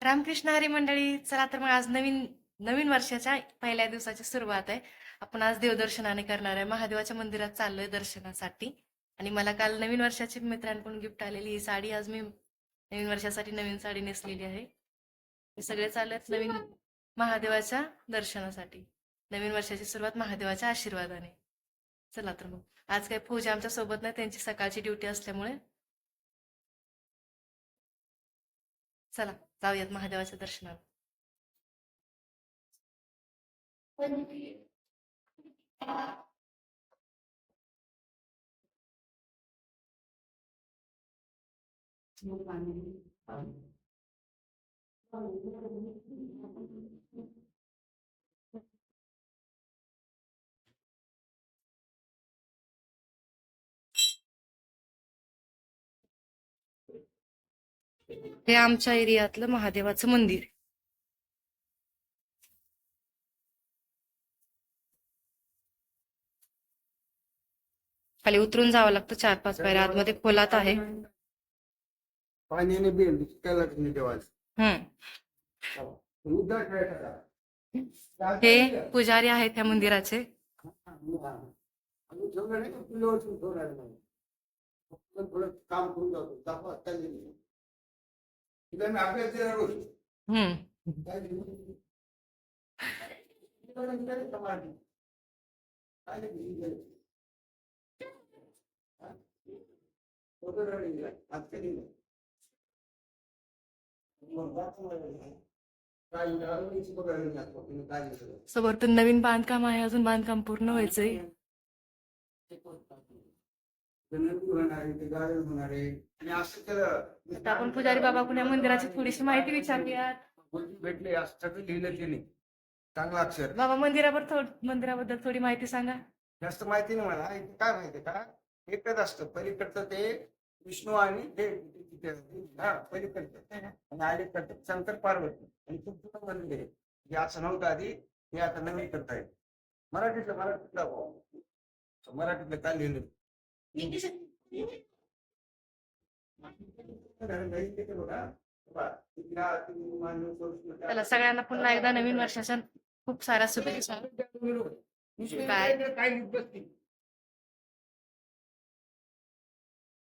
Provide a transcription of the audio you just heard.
रामकृष्ण हरी मंडळी, चला तर मग आज नवीन नवीन वर्षाच्या पहिल्या दिवसाची सुरुवात आहे. आपण आज देवदर्शनाने करणार आहे. महादेवाच्या मंदिरात चाललोय दर्शनासाठी. आणि मला काल नवीन वर्षाची मित्रांकडून गिफ्ट आलेली ही साडी आज मी नवीन वर्षासाठी नवीन साडी नेसलेली आहे. हे सगळे चाललेत नवीन महादेवाच्या दर्शनासाठी. नवीन वर्षाची सुरुवात महादेवाच्या आशीर्वादाने. चला तर मग आज काही पूजा आमच्या सोबत नाही, त्यांची सकाळची ड्युटी असल्यामुळे चला जाऊयात महादेवाच्या दर्शनाला. हे आमच्या एरियातलं महादेवाचं मंदिर. खाली उतरून जावं लागतं 4-5 पायऱ्या आतमध्ये खोलात आहे. पाण्याने बेल काय लक्ष्मी देवाचं. हे पुजारी आहेत त्या मंदिराचे. थोडं काम करून जातो दाखवा तिला मी अभ्यास दिला रोज. समोरून नवीन बांधकाम आहे, अजून बांधकाम पूर्ण व्हायचंय. आता आपण पुजारी बाबाकडून या मंदिराची थोडीशी माहिती विचारूयात. भेटले असं सगळं लिहिलं त्यांनी चांगला अक्षर. बाबा मंदिराबद्दल थोडी माहिती सांगा. जास्त माहिती नाही मला. काय माहिती का, एकच असतं पलीकडचं ते विष्णू आणि ते पलीकडचं आणि अलीकडचं शंकर पार्वती आणि खूप जुनं मंदिर आहे. हे असं नव्हतं आधी, हे आता नवीन करतायत. मराठीतलं काय लिहिलं. चला सगळ्यांना पुन्हा एकदा नवीन वर्षाच्या खूप साऱ्या शुभेच्छा. काय